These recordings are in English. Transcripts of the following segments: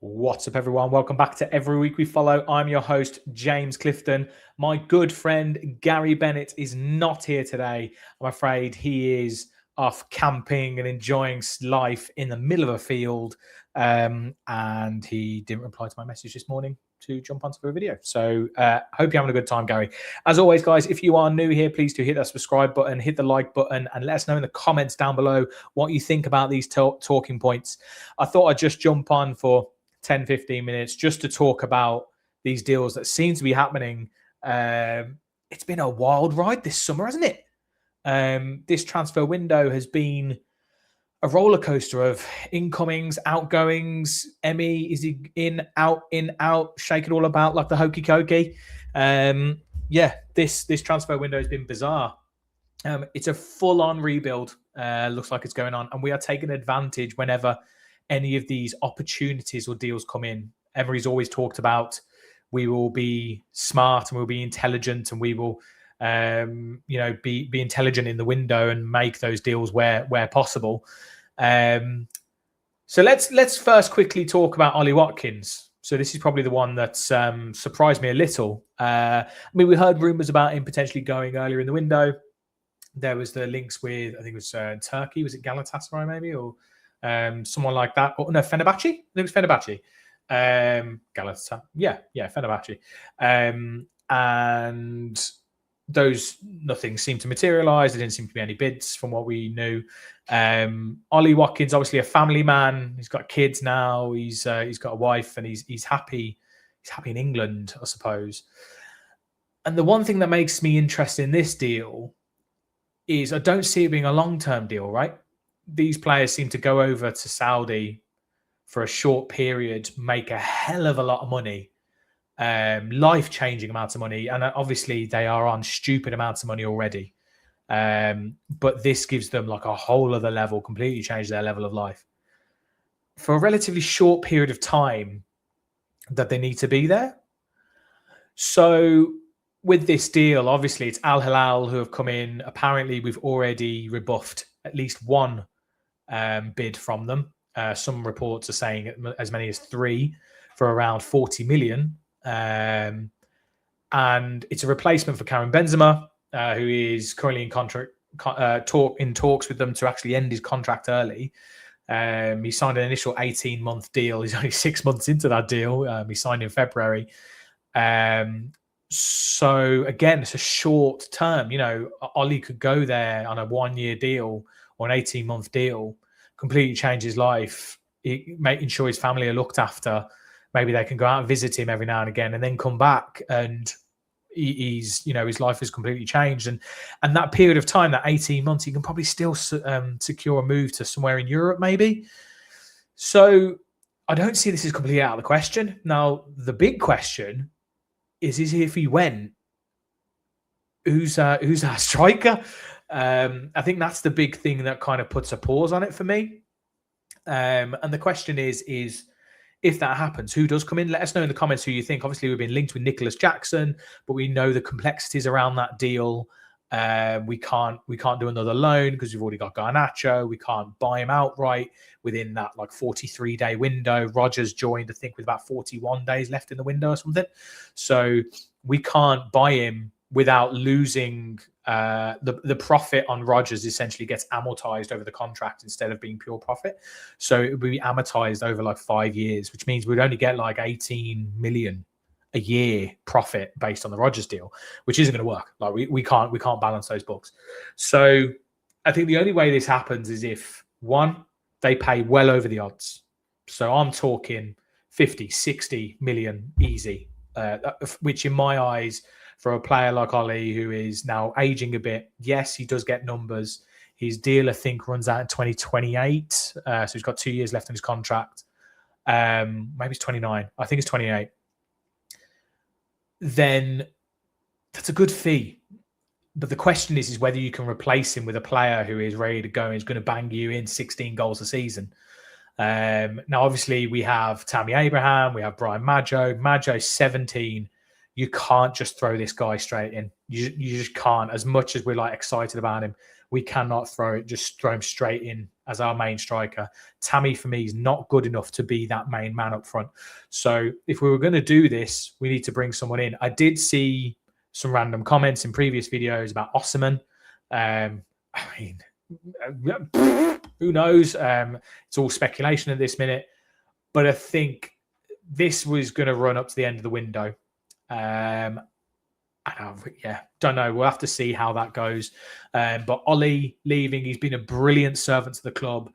What's up, everyone? Welcome back to Every Week We Follow. I'm your host, James Clifton. My good friend, Gary Bennett, is not here today. I'm afraid he is off camping and enjoying life in the middle of a field. And he didn't reply to my message this morning to jump onto the video. So hope you're having a good time, Gary. As always, guys, if you are new here, please do hit that subscribe button, hit the like button, and let us know in the comments down below what you think about these talking points. I thought I'd just jump on for 10-15 minutes just to talk about these deals that seem to be happening. It's been a wild ride this summer, hasn't it? This transfer window has been a roller coaster of incomings, outgoings. Emery, is he in, out, shake it all about like the hokey cokey. This transfer window has been bizarre. It's a full-on rebuild. Looks like it's going on, and we are taking advantage whenever any of these opportunities or deals come in. Emery's always talked about we will be smart and we'll be intelligent and we will be intelligent in the window and make those deals where possible. So let's first quickly talk about Ollie Watkins. So this is probably the one that surprised me a little. We heard rumours about him potentially going earlier in the window. There was the links with, I think it was Turkey. Was it Galatasaray maybe, or someone like that? Or no, Fenerbahce? I think it was Fenerbahce. Galatasaray. Yeah, Fenerbahce. And those, nothing seemed to materialise. There didn't seem to be any bids from what we knew. Ollie Watkins, obviously a family man. He's got kids now. He's got a wife, and he's happy. He's happy in England, I suppose. And the one thing that makes me interested in this deal is I don't see it being a long-term deal, right? These players seem to go over to Saudi for a short period, make a hell of a lot of money, life-changing amounts of money. And obviously they are on stupid amounts of money already. But this gives them like a whole other level, completely change their level of life. For a relatively short period of time that they need to be there. So with this deal, obviously it's Al Hilal who have come in. Apparently we've already rebuffed at least one bid from them. Some reports are saying as many as 3 for around 40 million. And it's a replacement for Karim Benzema, who is currently in talks with them to actually end his contract early. He signed an initial 18-month deal. He's only 6 months into that deal. He signed in February. So again, it's a short term. Ollie could go there on a 1-year deal or an 18-month deal, completely change his life, making sure his family are looked after. Maybe they can go out and visit him every now and again, and then come back, and his life has completely changed. And that period of time, that 18 months, he can probably still secure a move to somewhere in Europe, maybe. So I don't see this as completely out of the question. Now, the big question is if he went, who's our striker? I think that's the big thing that kind of puts a pause on it for me. And the question is if that happens, who does come in? Let us know in the comments who you think. Obviously, we've been linked with Nicholas Jackson, but we know the complexities around that deal. We can't do another loan because we've already got Garnacho. We can't buy him outright within that 43-day window. Rodgers joined, I think, with about 41 days left in the window or something. So we can't buy him without losing the profit on Rodgers. Essentially gets amortized over the contract instead of being pure profit. So it would be amortized over 5 years, which means we'd only get 18 million a year profit based on the Rodgers deal, which isn't going to work. We can't balance those books. So I think the only way this happens is if, one, they pay well over the odds. So I'm talking 50, 60 million easy, which in my eyes, for a player like Ollie, who is now aging a bit, yes, he does get numbers. His deal, I think, runs out in 2028. So he's got 2 years left on his contract. Maybe it's 29. I think it's 28. Then that's a good fee. But the question is whether you can replace him with a player who is ready to go and is going to bang you in 16 goals a season. Now, obviously, we have Tammy Abraham. We have Brian Maggio. Maggio's 17. You can't just throw this guy straight in. You just can't. As much as we're excited about him, we cannot just throw him straight in as our main striker. Tammy, for me, is not good enough to be that main man up front. So if we were going to do this, we need to bring someone in. I did see some random comments in previous videos about Osimhen. I mean, who knows? It's all speculation at this minute. But I think this was going to run up to the end of the window. Don't know. We'll have to see how that goes. But Ollie leaving, he's been a brilliant servant to the club.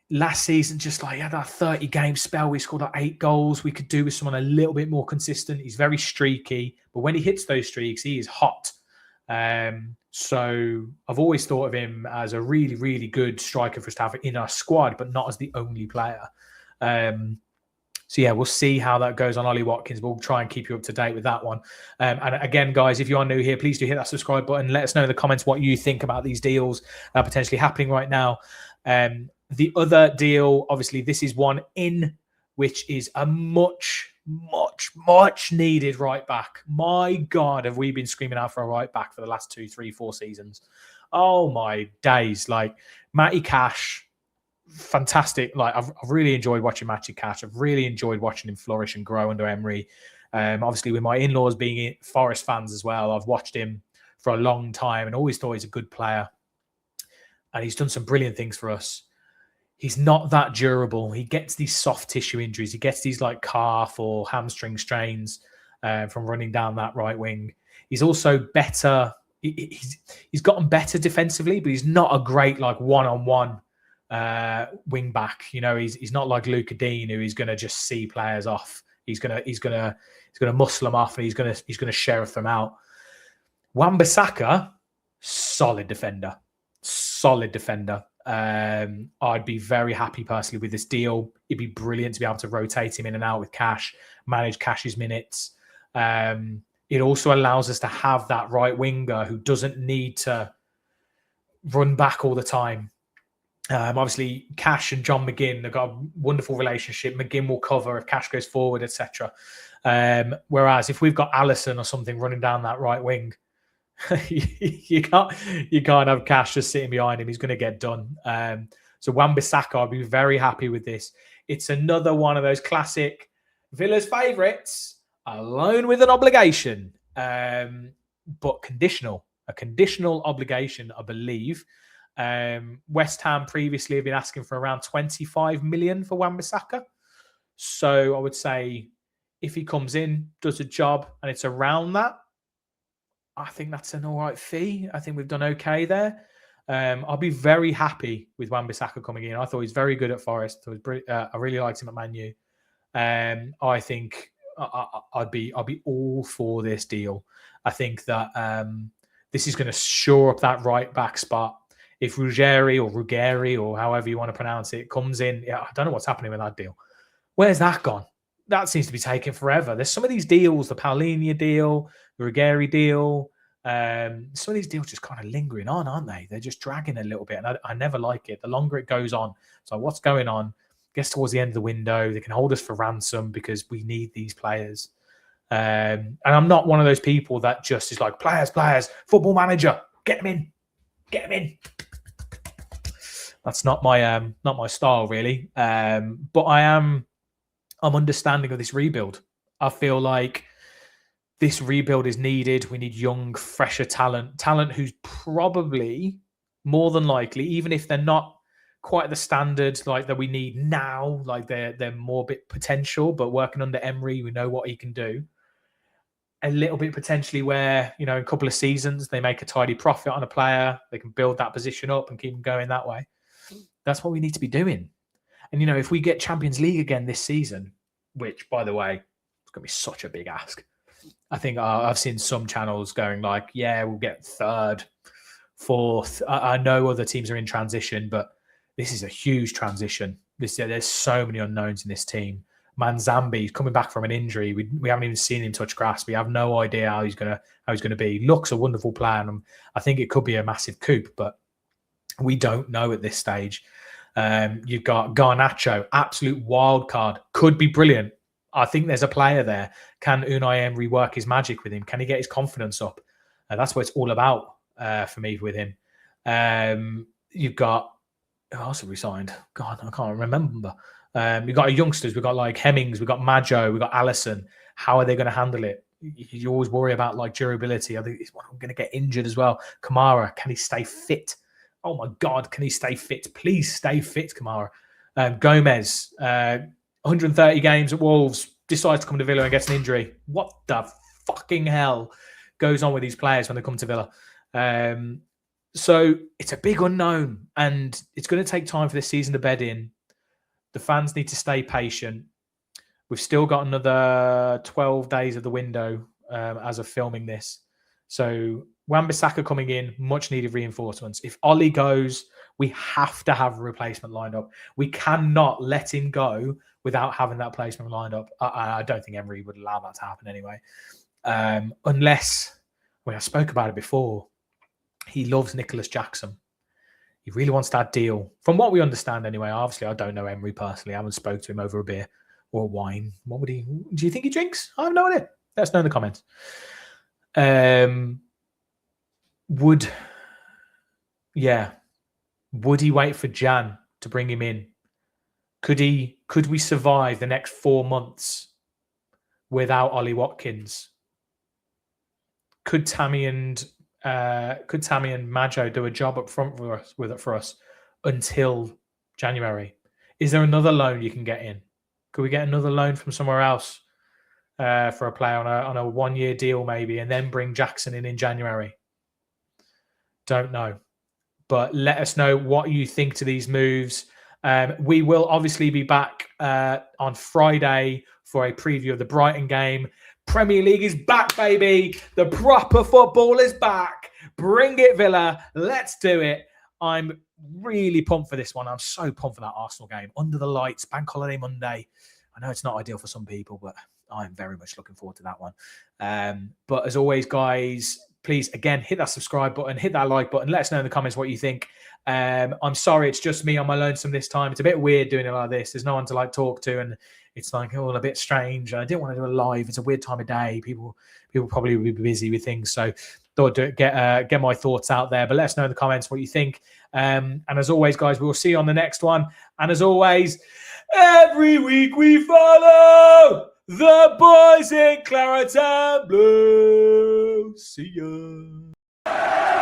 Last season, he had that 30-game spell. We scored 8 goals. We could do with someone a little bit more consistent. He's very streaky. But when he hits those streaks, he is hot. So I've always thought of him as a really, really good striker for us to have in our squad, but not as the only player. So yeah, we'll see how that goes on Ollie Watkins. We'll try and keep you up to date with that one. And again, guys, if you are new here, please do hit that subscribe button. Let us know in the comments what you think about these deals potentially happening right now. The other deal, obviously, this is one in, which is a much needed right back. My God, have we been screaming out for a right back for the last 2, 3, 4 seasons? Oh my days. Matty Cash, fantastic. I've really enjoyed watching Matty Cash. I've really enjoyed watching him flourish and grow under Emery. Obviously, with my in-laws being Forest fans as well, I've watched him for a long time and always thought he's a good player. And he's done some brilliant things for us. He's not that durable. He gets these soft tissue injuries. He gets these calf or hamstring strains from running down that right wing. He's also better. He's gotten better defensively, but he's not a great one-on-one wing back. He's not like Luca Dean, who is going to just see players off. He's going to muscle them off, and he's going to sheriff them out. Wan-Bissaka, solid defender. I'd be very happy personally with this deal. It'd be brilliant to be able to rotate him in and out with Cash, manage Cash's minutes. It also allows us to have that right winger who doesn't need to run back all the time. Obviously, Cash and John McGinn, they've got a wonderful relationship. McGinn will cover if Cash goes forward, etc. Whereas if we've got Alisson or something running down that right wing, you can't have Cash just sitting behind him. He's going to get done. So Wan-Bissaka, I'll be very happy with this. It's another one of those classic Villa's favourites, a loan with an obligation, but conditional. A conditional obligation, I believe. West Ham previously have been asking for around 25 million for Wan-Bissaka. So I would say if he comes in, does a job, and it's around that, I think that's an all right fee. I think we've done okay there. I'll be very happy with Wan-Bissaka coming in. I thought he was very good at Forest. I really liked him at Man U. I think I'd be all for this deal. I think that this is going to shore up that right back spot. If Ruggeri or however you want to pronounce it comes in, I don't know what's happening with that deal. Where's that gone? That seems to be taking forever. There's some of these deals, the Paulinho deal, the Ruggeri deal. Some of these deals just kind of lingering on, aren't they? They're just dragging a little bit, and I never like it. The longer it goes on, so what's going on? Gets towards the end of the window, they can hold us for ransom because we need these players. And I'm not one of those people that just is like players, Football Manager, get them in. That's not my style really. But I'm understanding of this rebuild. I feel like this rebuild is needed. We need young, fresher talent who's probably more than likely, even if they're not quite the standards that we need now, they're more bit potential, but working under Emery, we know what he can do. A little bit potentially where, in a couple of seasons, they make a tidy profit on a player, they can build that position up and keep them going that way. That's what we need to be doing. And, if we get Champions League again this season, which, by the way, it's going to be such a big ask. I think I've seen some channels going we'll get third, fourth. I know other teams are in transition, but this is a huge transition. There's so many unknowns in this team. Manzambi's coming back from an injury. We haven't even seen him touch grass. We have no idea how he's going to be. Looks a wonderful player, and I think it could be a massive coup, but we don't know at this stage. You've got Garnacho, absolute wild card, could be brilliant. I think there's a player there. Can Unai Emery work his magic with him? Can he get his confidence up? That's what it's all about for me with him. You've got, who else have we signed? God, I can't remember. We've got our youngsters. We've got like Hemmings. We've got Majo. We've got Allison. How are they going to handle it? You always worry about like durability. I think he's going to get injured as well. Kamara, can he stay fit? Oh my God, can he stay fit? Please stay fit, Kamara. Gomez, 130 games at Wolves, decides to come to Villa and gets an injury. What the fucking hell goes on with these players when they come to Villa? So it's a big unknown, and it's going to take time for this season to bed in. The fans need to stay patient. We've still got another 12 days of the window as of filming this. So Wan-Bissaka coming in, much needed reinforcements. If Ollie goes, we have to have a replacement lined up. We cannot let him go without having that placement lined up. I don't think Emery would allow that to happen anyway. Unless, I spoke about it before, he loves Nicholas Jackson. He really wants that deal. From what we understand anyway, obviously I don't know Emery personally. I haven't spoke to him over a beer or wine. What would he, do you think he drinks? I have no idea. Let us know in the comments. Would he wait for Jan to bring him in? Could we survive the next 4 months without Ollie Watkins? Could Tammy and Majo do a job up front for us until January? Is there another loan you can get in? Could we get another loan from somewhere else for a player on a 1-year deal maybe, and then bring Jackson in January? Don't know. But let us know what you think to these moves. We will obviously be back on Friday for a preview of the Brighton game. Premier League is back, baby. The proper football is back. Bring it, Villa. Let's do it. I'm really pumped for this one. I'm so pumped for that Arsenal game. Under the lights, Bank Holiday Monday. I know it's not ideal for some people, but I'm very much looking forward to that one. But as always, guys, please, again, hit that subscribe button, hit that like button. Let us know in the comments what you think. I'm sorry, it's just me on my lonesome this time. It's a bit weird doing it like this. There's no one to like talk to, and it's like all a bit strange. I didn't want to do a live. It's a weird time of day. People probably will be busy with things. So thought to get my thoughts out there. But let us know in the comments what you think. And as always, guys, we'll see you on the next one. And as always, every week we follow the boys in claret and blue. See ya.